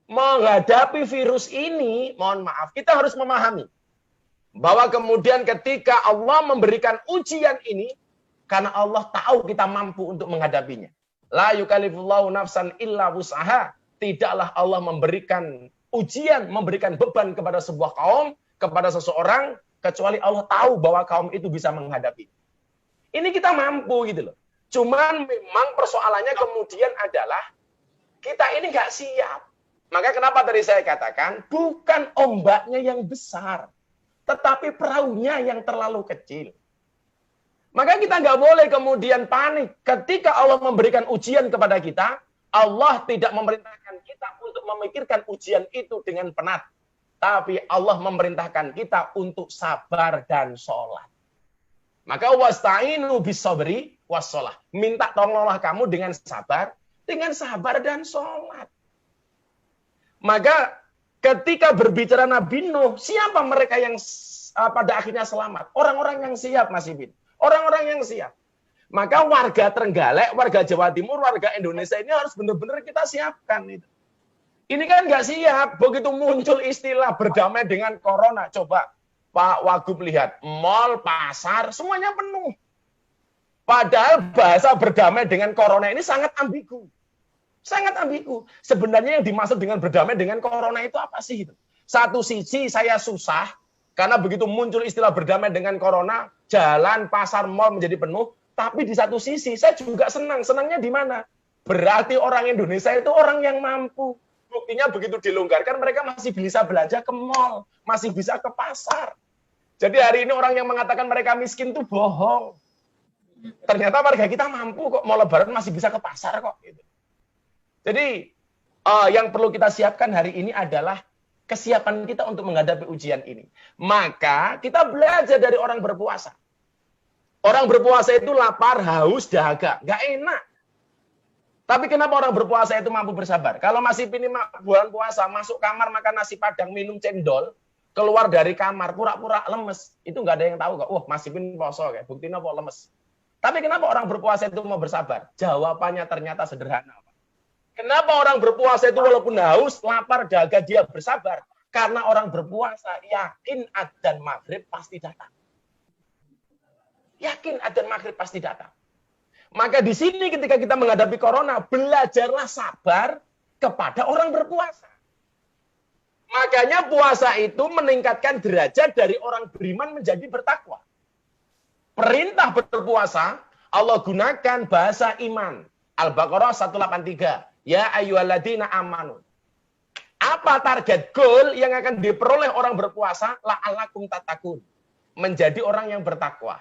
menghadapi virus ini, mohon maaf, kita harus memahami bahwa kemudian ketika Allah memberikan ujian ini, karena Allah tahu kita mampu untuk menghadapinya. La yukallifullahu nafsan illa wus'aha. Tidaklah Allah memberikan ujian, memberikan beban kepada sebuah kaum, kepada seseorang, kecuali Allah tahu bahwa kaum itu bisa menghadapi. Ini kita mampu gitu loh. Cuman memang persoalannya kemudian adalah kita ini nggak siap. Maka kenapa tadi saya katakan bukan ombaknya yang besar, tetapi perahunya yang terlalu kecil. Maka kita nggak boleh kemudian panik ketika Allah memberikan ujian kepada kita. Allah tidak memerintahkan kita untuk memikirkan ujian itu dengan penat, tapi Allah memerintahkan kita untuk sabar dan sholat. Maka wasta'inu bis-sabri was-shalah. Minta tolonglah kamu dengan sabar dan sholat. Maka ketika berbicara Nabi Nuh, siapa mereka yang pada akhirnya selamat? Orang-orang yang siap, Mas Ibin. Orang-orang yang siap. Maka warga Trenggalek, warga Jawa Timur, warga Indonesia ini harus benar-benar kita siapkan. Ini kan nggak siap. Begitu muncul istilah berdamai dengan corona. Coba Pak Wagub lihat, mal, pasar, semuanya penuh. Padahal bahasa berdamai dengan corona ini sangat ambigu. Sangat ambigu. Sebenarnya yang dimaksud dengan berdamai dengan corona itu apa sih? Satu sisi saya susah, karena begitu muncul istilah berdamai dengan corona, jalan, pasar, mal menjadi penuh. Tapi di satu sisi saya juga senang. Senangnya di mana? Berarti orang Indonesia itu orang yang mampu. Buktinya begitu dilonggarkan, mereka masih bisa belanja ke mal, masih bisa ke pasar. Jadi hari ini orang yang mengatakan mereka miskin itu bohong. Ternyata warga kita mampu kok, mau lebaran masih bisa ke pasar kok. Jadi yang perlu kita siapkan hari ini adalah kesiapan kita untuk menghadapi ujian ini. Maka kita belajar dari orang berpuasa. Orang berpuasa itu lapar, haus, dahaga. Nggak enak. Tapi kenapa orang berpuasa itu mampu bersabar? Kalau masih ini bulan puasa, masuk kamar makan nasi padang, minum cendol, keluar dari kamar, pura-pura lemes. Itu nggak ada yang tahu kok. Wah, masih pin poso kayak. Buktinya kok lemes. Tapi kenapa orang berpuasa itu mau bersabar? Jawabannya ternyata sederhana. Kenapa orang berpuasa itu walaupun haus, lapar, dahaga, dia bersabar? Karena orang berpuasa yakin adzan maghrib pasti datang. Yakin adzan maghrib pasti datang. Maka di sini ketika kita menghadapi corona, belajarlah sabar kepada orang berpuasa. Makanya puasa itu meningkatkan derajat dari orang beriman menjadi bertakwa. Perintah berpuasa, Allah gunakan bahasa iman. Al-Baqarah 183. Ya ayyuhalladzina amanu. Apa target goal yang akan diperoleh orang berpuasa? La'allakum tattaqun. Menjadi orang yang bertakwa.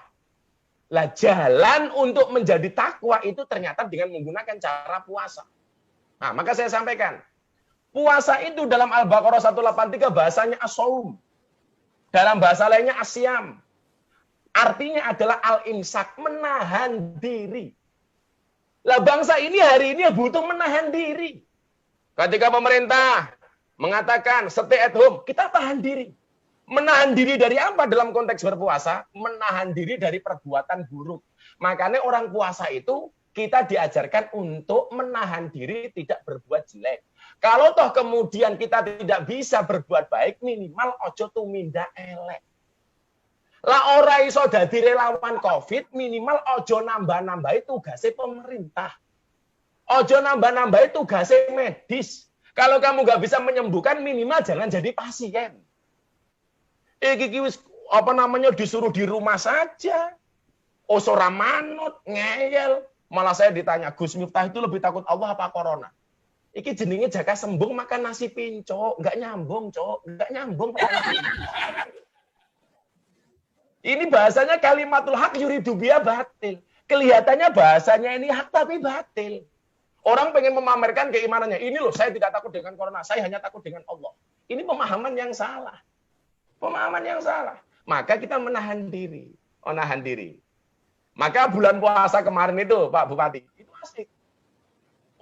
Lah jalan untuk menjadi takwa itu ternyata dengan menggunakan cara puasa. Nah, maka saya sampaikan. Puasa itu dalam Al-Baqarah 183 bahasanya as-shaum. Dalam bahasa lainnya asyam. Artinya adalah al-imsak, menahan diri. Lah bangsa ini hari ini butuh menahan diri. Ketika pemerintah mengatakan stay at home, kita tahan diri. Menahan diri dari apa dalam konteks berpuasa? Menahan diri dari perbuatan buruk. Makanya orang puasa itu kita diajarkan untuk menahan diri tidak berbuat jelek. Kalau toh kemudian kita tidak bisa berbuat baik, minimal ojo tumindak elek. Lah ora iso dadi relawan Covid, minimal ojo nambah-nambahi tugasnya pemerintah. Ojo nambah-nambahi tugasnya medis. Kalau kamu nggak bisa menyembuhkan, minimal jangan jadi pasien. Disuruh di rumah saja. Osora manut, ngeyel. Malah saya ditanya, Gus Miftah itu lebih takut Allah apa corona? Iki jenenge jaka sembung makan nasi pinco, nggak nyambung, Cok. Nggak nyambung. Ini bahasanya kalimatul hak yuridu biha batil. Kelihatannya bahasanya ini hak tapi batil. Orang pengen memamerkan keimanannya. Ini loh, saya tidak takut dengan corona, saya hanya takut dengan Allah. Ini pemahaman yang salah. Pemahaman yang salah. Maka kita menahan diri. Menahan diri. Maka bulan puasa kemarin itu, Pak Bupati, itu asik.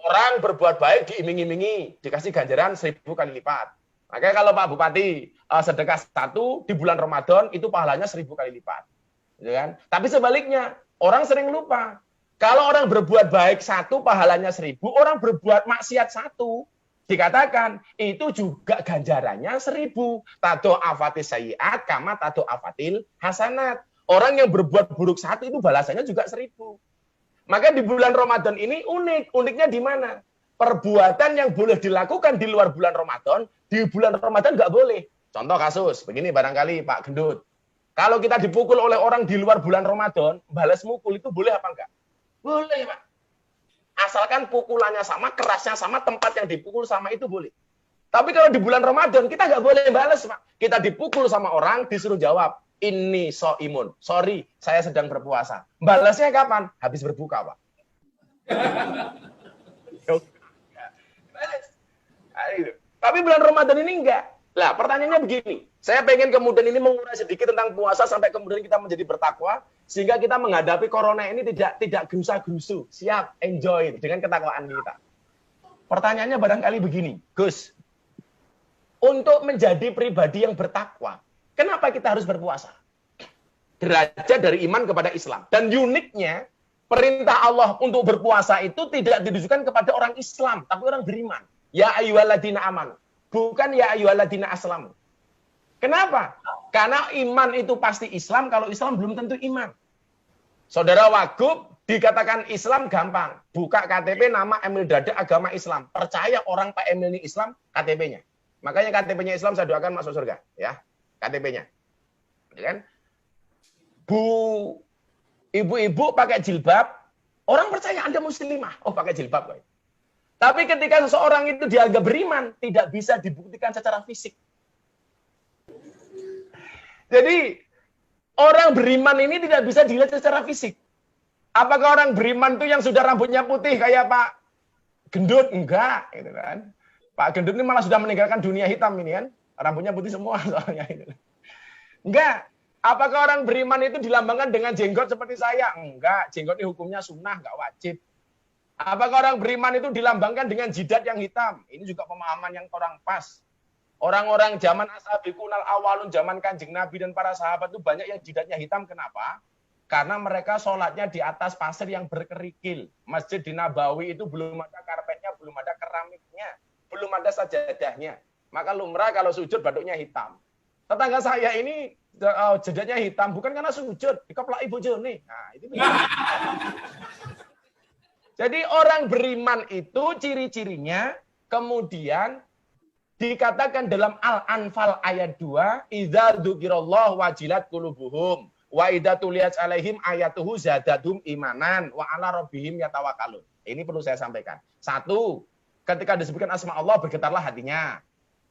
Orang berbuat baik diiming-imingi, dikasih ganjaran 1000 kali lipat. Makanya kalau Pak Bupati sedekah 1 di bulan Ramadan, itu pahalanya 1000 kali lipat. Gitu kan? Tapi sebaliknya, orang sering lupa. Kalau orang berbuat baik 1, pahalanya 1000. Orang berbuat maksiat 1, Dikatakan itu juga ganjarannya 1000. Tado afatis sayiat kama tado afatil hasanat. Orang yang berbuat buruk 1 itu balasannya juga 1000. Maka di bulan Ramadan ini unik. Uniknya di mana? Perbuatan yang boleh dilakukan di luar bulan Ramadan, di bulan Ramadan nggak boleh. Contoh kasus, begini barangkali Pak Gendut. Kalau kita dipukul oleh orang di luar bulan Ramadan, balas mukul itu boleh apa enggak? Boleh, Pak. Asalkan pukulannya sama, kerasnya sama, tempat yang dipukul sama itu boleh. Tapi kalau di bulan Ramadan, kita nggak boleh balas, Pak. Kita dipukul sama orang, disuruh jawab, ini so imun. Sorry, saya sedang berpuasa. Balasnya kapan? Habis berbuka, Pak. Tapi bulan Ramadan ini enggak. Lah, pertanyaannya begini. Saya pengen kemudian ini mengurai sedikit tentang puasa sampai kemudian kita menjadi bertakwa sehingga kita menghadapi corona ini tidak gerusa-gerusu. Siap, enjoy dengan ketakwaan kita. Pertanyaannya barangkali begini, Gus. Untuk menjadi pribadi yang bertakwa, kenapa kita harus berpuasa? Derajat dari iman kepada Islam. Dan uniknya, perintah Allah untuk berpuasa itu tidak ditujukan kepada orang Islam, tapi orang beriman. Ya ayyuhalladzina amanu. Bukan ya ayyuhalladzina aslamu. Kenapa? Karena iman itu pasti Islam, kalau Islam belum tentu iman. Saudara Wagub dikatakan Islam gampang. Buka KTP nama Emil Dada agama Islam. Percaya orang Pak Emil ini Islam, KTP-nya. Makanya KTP-nya Islam saya doakan masuk surga, ya. KTP-nya. Ya kan? Ibu-ibu pakai jilbab, orang percaya Anda muslimah. Oh, pakai jilbab. Tapi ketika seseorang itu dianggap beriman, tidak bisa dibuktikan secara fisik. Jadi, orang beriman ini tidak bisa dilihat secara fisik. Apakah orang beriman itu yang sudah rambutnya putih kayak Pak Gendut? Enggak. Gitu kan. Pak Gendut ini malah sudah meninggalkan dunia hitam ini kan. Rambutnya putih semua soalnya. Gitu. Enggak. Apakah orang beriman itu dilambangkan dengan jenggot seperti saya? Enggak. Jenggot ini hukumnya sunnah, enggak wajib. Apakah orang beriman itu dilambangkan dengan jidat yang hitam? Ini juga pemahaman yang kurang pas. Orang-orang zaman ashabikunal awalun, zaman Kanjeng Nabi dan para sahabat itu banyak yang jidatnya hitam. Kenapa? Karena mereka sholatnya di atas pasir yang berkerikil. Masjid di Nabawi itu belum ada karpetnya, belum ada keramiknya, belum ada sajadahnya. Maka lumrah kalau sujud batuknya hitam. Tetangga saya ini jidatnya hitam bukan karena sujud, dikeplaki bojone. Nah, itu jadi orang beriman itu ciri-cirinya kemudian dikatakan dalam Al-Anfal ayat 2, idza dzukirallahu wajilat qulubuhum wa idza tuliyat alaihim ayatuhu zadadhum imanan wa ala rabbihim yatawakkalun. Ini perlu saya sampaikan. 1, ketika disebutkan asma Allah bergetarlah hatinya.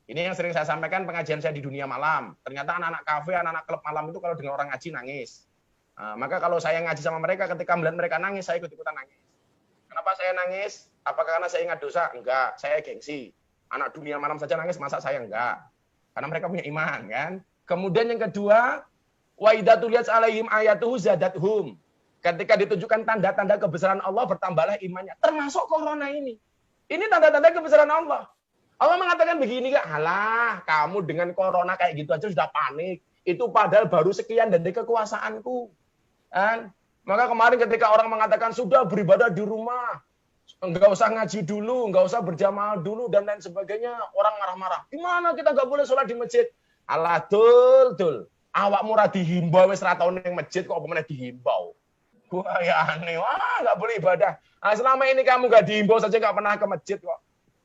Ini yang sering saya sampaikan pengajian saya di dunia malam. Ternyata anak-anak kafe, anak-anak klub malam itu kalau dengar orang ngaji nangis. Maka kalau saya ngaji sama mereka ketika melihat mereka nangis, saya ikut-ikutan nangis. Kenapa saya nangis? Apakah karena saya ingat dosa? Enggak, saya gengsi. Anak dunia malam saja nangis, masa saya enggak? Karena mereka punya iman, kan? Kemudian yang kedua, wa idza tuliyat alaihim ayatuhu zadathum. Ketika ditunjukkan tanda-tanda kebesaran Allah, bertambahlah imannya. Termasuk corona ini. Ini tanda-tanda kebesaran Allah. Allah mengatakan begini, Kak, halah, kamu dengan corona kayak gitu aja sudah panik. Itu padahal baru sekian dari kekuasaanku. Kan? Maka kemarin ketika orang mengatakan sudah beribadah di rumah, enggak usah ngaji dulu, enggak usah berjamaah dulu, dan lain sebagainya, orang marah-marah. Gimana kita enggak boleh sholat di masjid? Alah, dul. Awakmu ra dihimbau wis ra tau ning masjid kok apa dihimbau. Wah, ya aneh. Wah, enggak boleh ibadah. Nah, selama ini kamu enggak dihimbau saja enggak pernah ke masjid kok.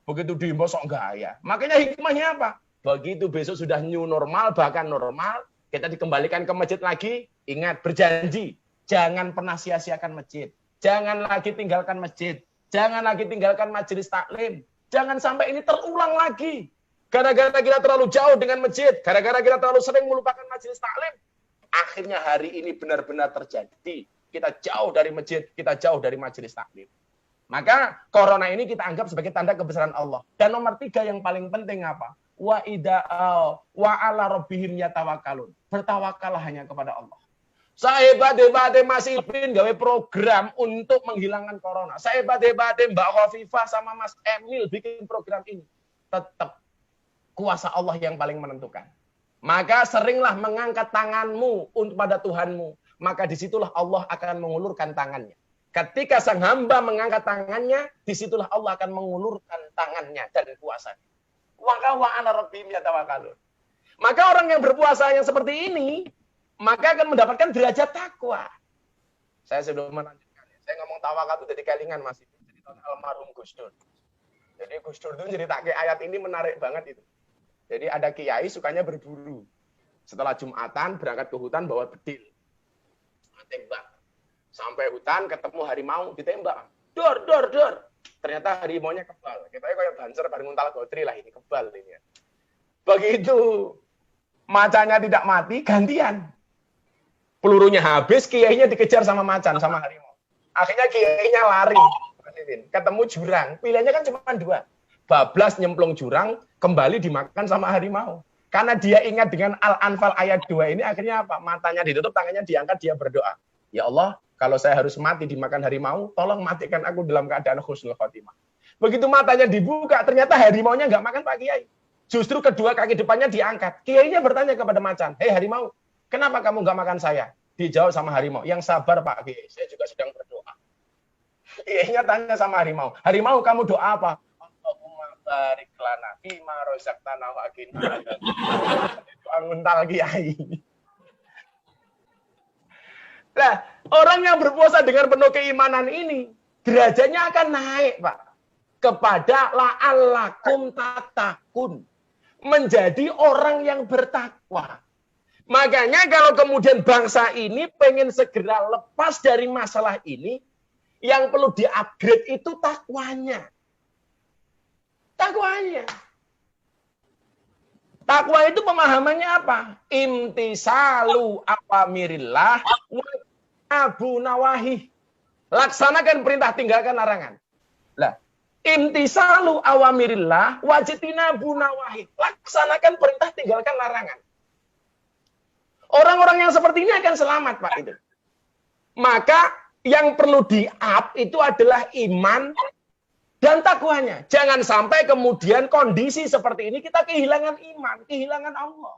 Begitu dihimbau sok gaya. Makanya hikmahnya apa? Begitu besok sudah new normal, bahkan normal, kita dikembalikan ke masjid lagi, ingat berjanji. Jangan pernah sia-siakan masjid. Jangan lagi tinggalkan masjid. Jangan lagi tinggalkan majelis taklim. Jangan sampai ini terulang lagi. Gara-gara kita terlalu jauh dengan masjid. Gara-gara kita terlalu sering melupakan majelis taklim. Akhirnya hari ini benar-benar terjadi. Kita jauh dari masjid. Kita jauh dari majelis taklim. Maka corona ini kita anggap sebagai tanda kebesaran Allah. Dan nomor 3 yang paling penting apa? Wa ala rabbihim yatawakkalun. Bertawakallah hanya kepada Allah. Sehebat-hebatnya Mas Ipin gawe program untuk menghilangkan corona. Sehebat-hebatnya Mbak Khofifah sama Mas Emil bikin program ini. Tetap kuasa Allah yang paling menentukan. Maka seringlah mengangkat tanganmu untuk pada Tuhanmu. Maka disitulah Allah akan mengulurkan tangannya. Ketika sang hamba mengangkat tangannya, disitulah Allah akan mengulurkan tangannya dan kuasanya. Wa ala rabbihim yatawakkalun. Maka orang yang berpuasa yang seperti ini, maka akan mendapatkan derajat takwa. Saya sudah melanjutkan. Saya ngomong tawakal itu dari kelingan masih. Cerita almarhum Gus Dur. Jadi Gus Dur itu cerita ayat ini menarik banget itu. Jadi ada kiai sukanya berburu. Setelah Jumatan berangkat ke hutan bawa bedil. Tembak. Sampai hutan ketemu harimau ditembak. Dor. Ternyata harimaunya kebal. Kita kayak banser bareng untal gotri lah ini kebal ini. Begitu macannya tidak mati, gantian. Pelurunya habis, kiainya dikejar sama macan, sama harimau. Akhirnya kiainya lari. Ketemu jurang. Pilihannya kan cuma 2. Bablas nyemplung jurang, kembali dimakan sama harimau. Karena dia ingat dengan Al-Anfal ayat 2 ini, akhirnya apa? Matanya ditutup, tangannya diangkat, dia berdoa. Ya Allah, kalau saya harus mati dimakan harimau, tolong matikan aku dalam keadaan husnul khotimah. Begitu matanya dibuka, ternyata harimaunya nggak makan Pak Kiai. Justru kedua kaki depannya diangkat. Kiainya bertanya kepada macan, hei harimau, kenapa kamu nggak makan saya? Dijawab sama harimau, yang sabar Pak Kiai, saya juga sedang berdoa. Kiainya tanya sama harimau, harimau kamu doa apa? Allahumma barik lana bima rozaqtana wa qina doa nguntal Kiai. Nah, orang yang berpuasa dengan penuh keimanan ini, derajatnya akan naik, Pak. Kepada la'allakum tattaqun. Menjadi orang yang bertakwa. Makanya kalau kemudian bangsa ini pengen segera lepas dari masalah ini, yang perlu di-upgrade itu takwanya. Takwanya. Takwa itu pemahamannya apa? Imtisalu awamirillah wa abu nawahi. Laksanakan perintah, tinggalkan larangan. Lah, imtisalu awamirillah wajtinabu nawahi. Laksanakan perintah, tinggalkan larangan. Orang-orang yang seperti ini akan selamat, Pak itu. Maka yang perlu di-up itu adalah iman dan takwanya. Jangan sampai kemudian kondisi seperti ini kita kehilangan iman, kehilangan Allah.